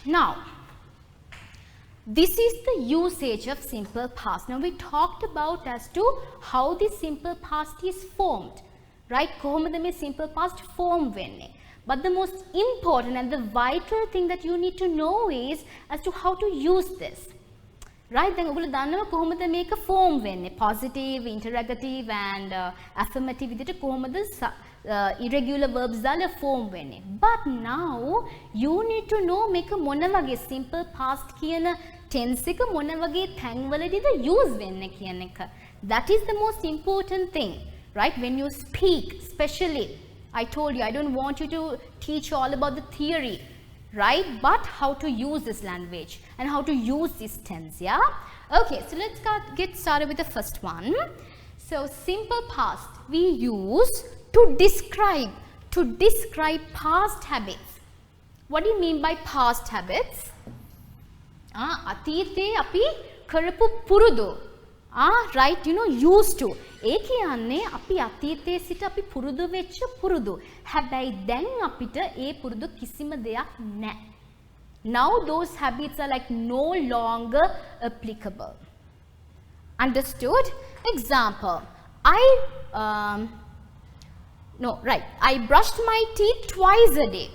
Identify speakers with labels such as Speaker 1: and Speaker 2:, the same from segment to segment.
Speaker 1: Now, this is the usage of simple past. Now, we talked about as to how the simple past is formed, right? කොහොමද මේ simple past form වෙන්නේ? But the most important and the vital thing that you need to know is as to how to use this. Right? දැන් ඔයගොල්ලෝ දන්නවා කොහොමද මේක form වෙන්නේ? Positive, interrogative and affirmative විදිහට කොහොමද irregular verbs දාලා form වෙන්නේ. But now you need to know මේක මොන වගේ simple past කියන tense එක මොන වගේ තැන්වලදීද use වෙන්නේ කියන එක. That is the most important thing. Right? When you speak, especially, I told you, I don't want you to teach all about the theory, right? But how to use this language and how to use this tense, yeah? Okay, so let's get started with the first one. So, simple past we use to describe past habits. What do you mean by past habits? අතීතයේ අපි කරපු පුරුදු. Right, you know, used to. ඒ කියන්නේ අපි අතීතයේ සිට අපි පුරුදු වෙච්ච පුරුදු. හැබැයි දැන් අපිට ඒ පුරුදු කිසිම දෙයක් නැහැ. Now those habits are like no longer applicable. Understood? Example. I brushed my teeth twice a day.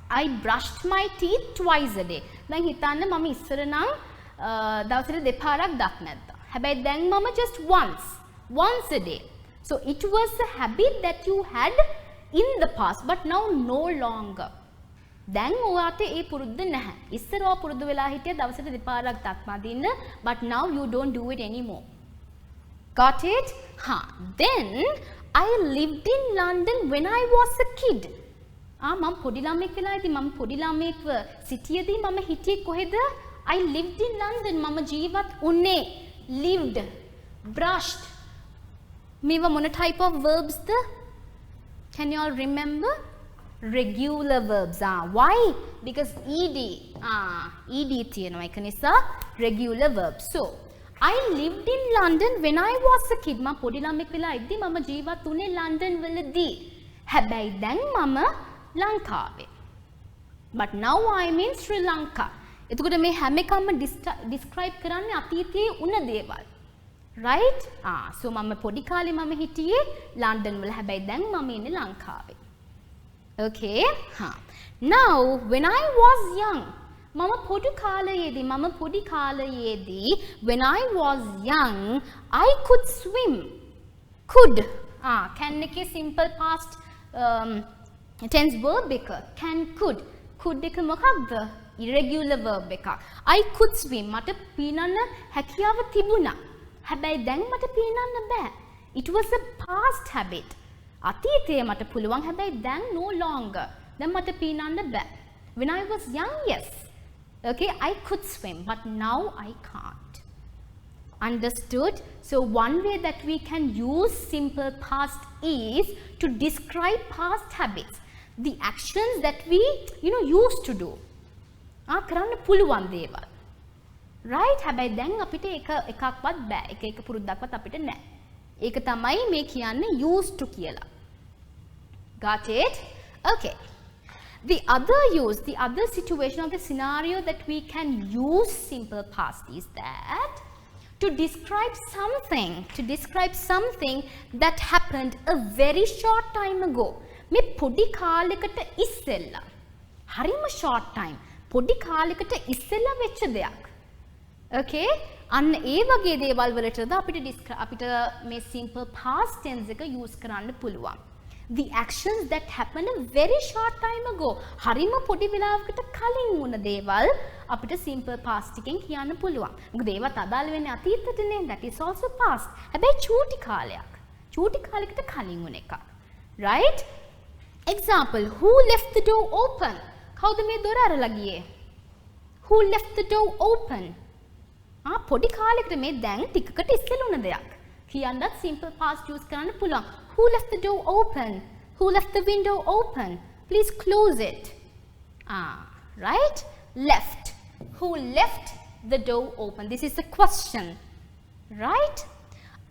Speaker 1: I brushed my teeth twice a day. දැන් හිතන්න මම ඉස්සර නම් දවසට දෙපාරක් දත් නැද්දා. හැබැයි දැන් මම just once a day. So it was a habit that you had in the past but now no longer. දැන් ඔයාට ඒ පුරුද්ද නැහැ. ඉස්සර ඔයා පුරුදු වෙලා හිටිය දවසට දෙපාරක් දත් මදින්න but now you don't do it anymore. Got it? Then I lived in London when I was a kid. මම පොඩි ළමෙක් වෙලා ඉතින් මම පොඩි ළමෙක්ව සිටියේදී මම හිටියේ කොහෙද? I lived in London. මම ජීවත් වුණේ. Lived, brushed. මේවා මොන type of verbs the? Can you all remember? Regular verbs. Why? Because ed තියෙනවා. ඒක නිසා regular verbs. So, I lived in London when I was a kid. මම පොඩි ළමෙක් වෙලා ඉද්දි මම ජීවත් වුණේ ලන්ඩන් වලදී. හැබැයි දැන් මම ලංකාවේ. But now I'm in Sri Lanka. එතකොට මේ හැම එකක්ම describe කරන්නේ අතීතයේ වුණ දේවල්. Right? So මම පොඩි කාලේ මම හිටියේ ලන්ඩන් වල. හැබැයි දැන් මම ඉන්නේ ලංකාවේ. Okay? Now when I was young, මම පොඩි කාලයේදී when I was young, I could swim. Could. Can එකේ simple past tense verb එක. Can, could. Could එක මොකක්ද? Irregular verb එකක්. I could swim. මට පීනන්න හැකියාව තිබුණා. හැබැයි දැන් මට පීනන්න බෑ. It was a past habit. අතීතයේ මට පුළුවන් හැබැයි දැන් no longer. දැන් මට පීනන්න බෑ. When I was young, yes. Okay, I could swim, but now I can't. Understood? So one way that we can use simple past is to describe past habits. The actions that we, used to do. කරන්න පුළුවන් දේවල්. Right? හැබැයි දැන් අපිට එකක්වත් බෑ. එක පුරුද්දක්වත් අපිට නැහැ. ඒක තමයි මේ කියන්නේ used to කියලා. Got it? Okay. The other situation of the scenario that we can use simple past is that to describe something that happened a very short time ago. මේ පොඩි කාලයකට ඉස්සෙල්ලා. හරිම short time. පොඩි කාලයකට ඉස්සෙල්ලා වෙච්ච දෙයක්. Okay? අන්න ඒ වගේ දේවල් වලටද අපිට මේ simple past tense එක use කරන්න පුළුවන්. The actions that happened a very short time ago. හරිම පොඩි වෙලාවකට කලින් වුණ දේවල් අපිට simple past එකෙන් කියන්න පුළුවන්. මොකද ඒවත් අදාළ වෙන්නේ අතීතයටනේ. That is also past. හැබැයි චූටි කාලයක්. චූටි කාලයකට කලින් වුණ එකක්. Right? Example, who left the door open? කවුද මේ දොර අරලා ගියේ? Who left the door open? පොඩි කාලයකට මේ දැන් ටිකකට ඉස්සෙල්ලා වුණ දෙයක්. කියන්නත් simple past use කරන්න පුළුවන්. Who left the door open? Who left the window open? Please close it. Right? Left. Who left the door open? This is the question. Right?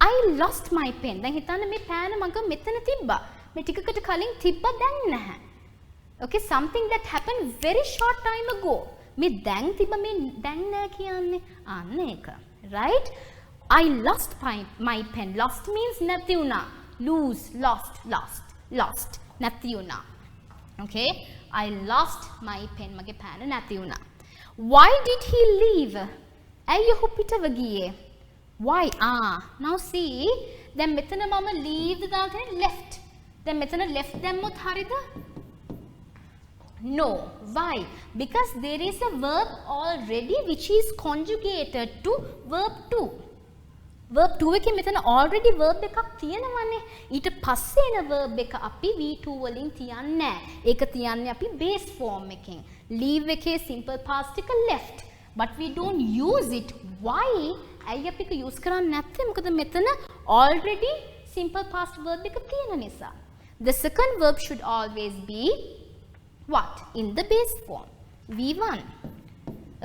Speaker 1: I lost my pen. දැන් හිතන්න මේ පෑන මග මෙතන තිබ්බා. මේ ටිකකට කලින් තිබ්බා දැන් නැහැ. Okay, something that happened very short time ago. මේ දැන් තිබ මේ දැන් නෑ කියන්නේ අන්න ඒක right I lost my pen lost means නැති වුණා lose lost නැති වුණා okay I lost my pen මගේ පෑන නැති වුණා why did he leave ඇයි ඔහු පිටව ගියේ why now see දැන් මෙතන මම leave දාලා තියෙන්නේ left දැන් මෙතන left දැම්මොත් හරියද no why because there is a verb already which is conjugated to verb 2 verb 2 එකේ මෙතන already verb එකක් තියෙනවනේ ඊට පස්සේ එන verb එක අපි v2 වලින් තියන්නේ නැහැ ඒක තියන්නේ අපි base form එකෙන් leave එකේ simple past එක left but we don't use it why ඇයි අපි ඒක use කරන්නේ නැත්තේ මොකද මෙතන already simple past verb එක තියෙන නිසා the second verb should always be what in the base form v1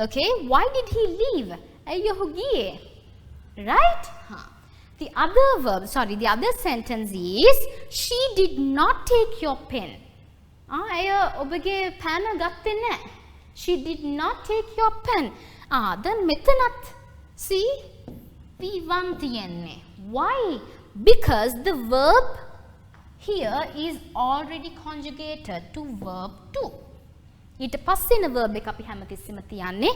Speaker 1: okay why did he leave ඇයි ඔහු ගියේ right the other sentence is she did not take your pen ඇය ඔබගේ පෑන ගත්තේ නැහැ she did not take your pen දැන් මෙතනත් see v1 තියන්නේ why because the verb here is already conjugated to verb 2 ඊට පස්සේන verb එක අපි හැමතිස්සෙම තියන්නේ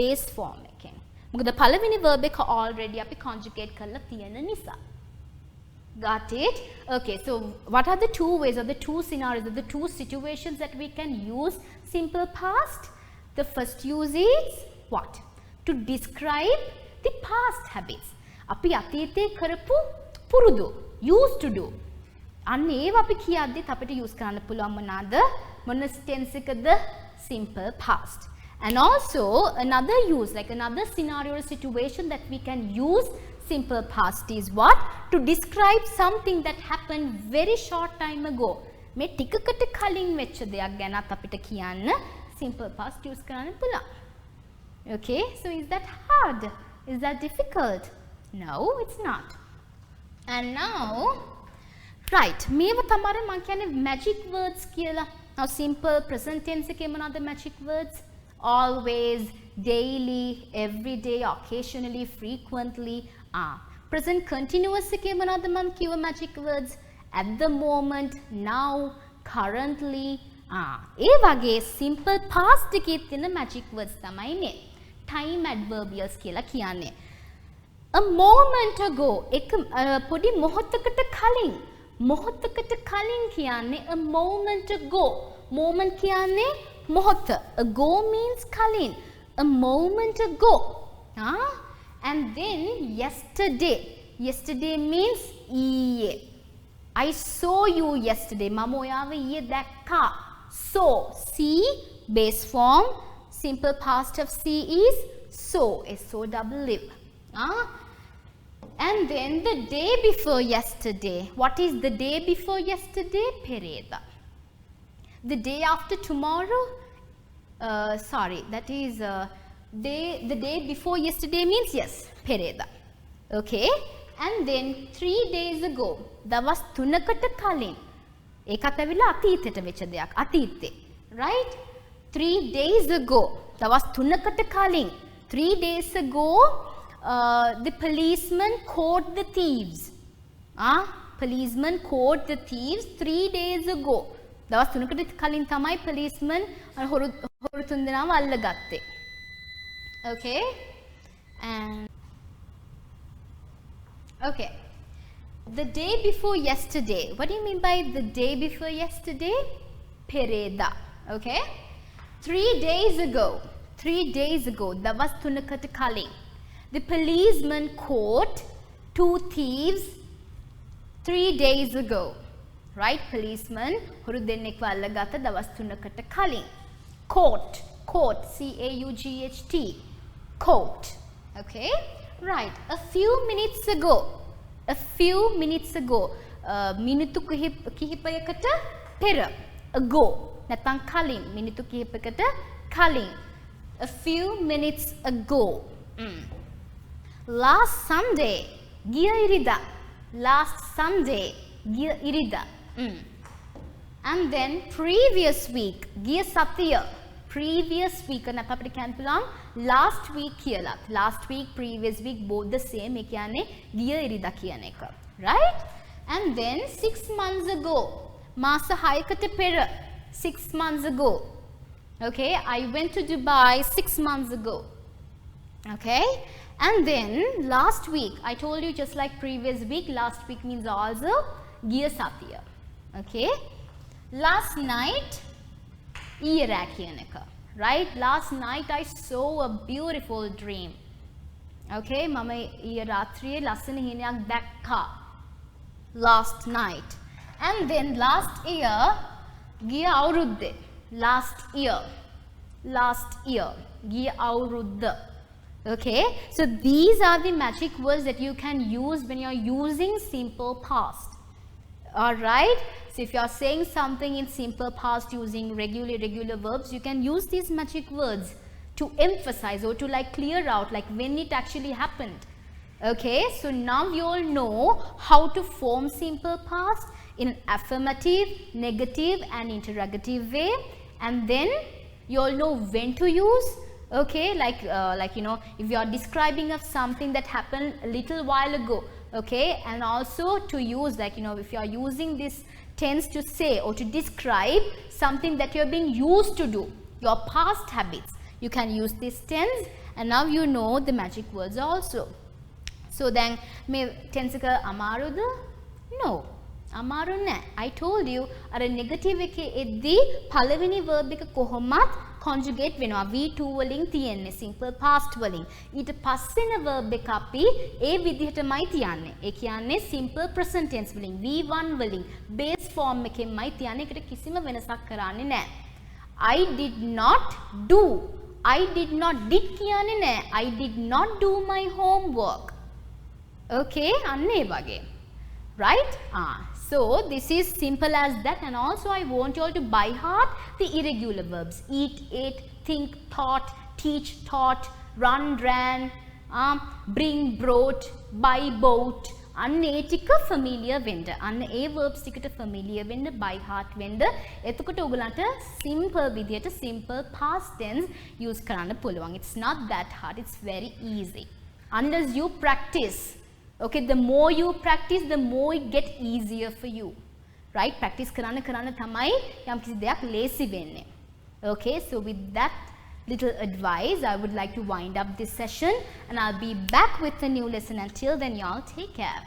Speaker 1: base form එකෙන් මොකද පළවෙනි verb එක already අපි conjugate කරලා තියෙන නිසා got it okay so what are the two ways or the two scenarios or the two situations that we can use simple past the first use is what to describe the past habits අපි අතීතේ කරපු පුරුදු used to do අන්න ඒව අපි කියද්දිත් අපිට use කරන්න පුළුවන් මොනවාද මොන tense එකද simple past and also another use like another scenario or situation that we can use simple past is what to describe something that happened very short time ago මේ ටිකකට කලින් වෙච්ච දෙයක් ගැනත් අපිට කියන්න simple past use කරන්න පුළුවන් okay so is that hard is that difficult no it's not and now right මේව තමයි මම කියන්නේ magic words කියලා now simple present tense එකේ මොනවාද magic words always daily every day occasionally frequently present continuous එකේ මොනවාද මම කිව්ව magic words at the moment now currently ඒ වගේ simple past එකේ තියෙන magic words තමයිනේ time adverbials කියලා කියන්නේ a moment ago එක පොඩි මොහොතකට කලින් කියන්නේ a moment ago moment කියන්නේ මොහොත ago means කලින් a moment ago and then yesterday means ඊයේ I saw you yesterday මම ඔයාව ඊයේ දැක්කා saw see base form simple past of see is saw S-O-W and then the day before yesterday what is the day before yesterday pereda the day after tomorrow that is the day before yesterday means yes pereda okay and then 3 days ago දවස් 3කට කලින් ඒකත් ඇවිල්ලා අතීතයට වෙච්ච දෙයක් අතීතේ right 3 days ago දවස් 3කට කලින් 3 days ago the policeman caught the thieves policeman caught the thieves 3 days ago දවස් 3කට කලින් තමයි policeman හොරු තුන් දෙනාම අල්ලගත්තේ okay and okay the day before yesterday what do you mean by the day before yesterday pereda okay 3 days ago දවස් 3කට කලින් the policeman caught 2 thieves 3 days ago right policeman හොරු දෙන්නෙක්ව අල්ලගත්ත දවස් 3කට කලින් caught C-A-U-G-H-T caught okay right a few minutes ago මිනිත්තු කිහිපයකට පෙර ago නැත්නම් කලින් මිනිත්තු කිහිපයකට කලින් a few minutes ago last Sunday ගිය ඉරිදා and then previous week ගිය සතිය previous week නැත්නම් අපිට කියන්න පුළුවන් last week කියලාත්. last week, previous week both the same. ඒ කියන්නේ ගිය ඉරිදා කියන එක. right? And then 6 months ago. මාස 6කට පෙර 6 months ago. Okay, I went to Dubai 6 months ago. Okay, and then last week, I told you just like previous week, last week means also giya sathiya. Okay, last night, ඊයරා කියන එක. Right, last night I saw a beautiful dream. Okay, මම ඊය රාත්‍රියේ ලස්සන හිණයක් දැක්කා. Last night. And then last year, giya අවුරුද්දේ. Last year, giya අවුරුද්ද. Okay, so these are the magic words that you can use when you're using simple past. Alright, so if you're saying something in simple past using regular verbs, you can use these magic words to emphasize or to like clear out like when it actually happened. Okay, so now you all know how to form simple past in an affirmative, negative and interrogative way, and then you all know when to use. Okay, like you know, if you are describing of something that happened a little while ago, okay, and also to use like you know, if you are using this tense to say or to describe something that you are being used to do, your past habits, you can use this tense, and now you know the magic words also. So then me tense එක අමාරුද? No, අමාරු නෑ. I told you අර negative එකේ එද්දී පළවෙනි verb එක කොහොමත් conjugate වෙනවා V2 වලින් තියෙන්නේ simple past වලින්. ඊට පස්සේන verb එක අපි ඒ විදිහටමයි තියන්නේ. ඒ කියන්නේ simple present tense වලින් V1 වලින් base form එකෙන්මයි තියන්නේ. ඒකට කිසිම වෙනසක් කරන්නේ නැහැ. I did not do. I did not did කියන්නේ නැහැ. I did not do my homework. Okay, අන්න ඒ වගේ. Right? So this is simple as that, and also I want you all to by heart the irregular verbs. Eat, ate, think, thought, teach, taught, run, ran, bring, brought, buy, bought. අන්න ඒ ටික familiar වෙන්න. අන්න ඒ verbs ටිකට familiar වෙන්න by heart වෙන්න. එතකොට ඔයගලන්ට simple විදියට simple past tense use කරන්න පුළුවන්. It's not that hard. It's very easy. Unless you practice. Okay, the more you practice, the more it get easier for you. Right? Practice කරන්න තමයි යම්කිසි දෙයක් ලේසි වෙන්නේ. Okay, so with that little advice, I would like to wind up this session, and I'll be back with a new lesson. Until then, y'all take care.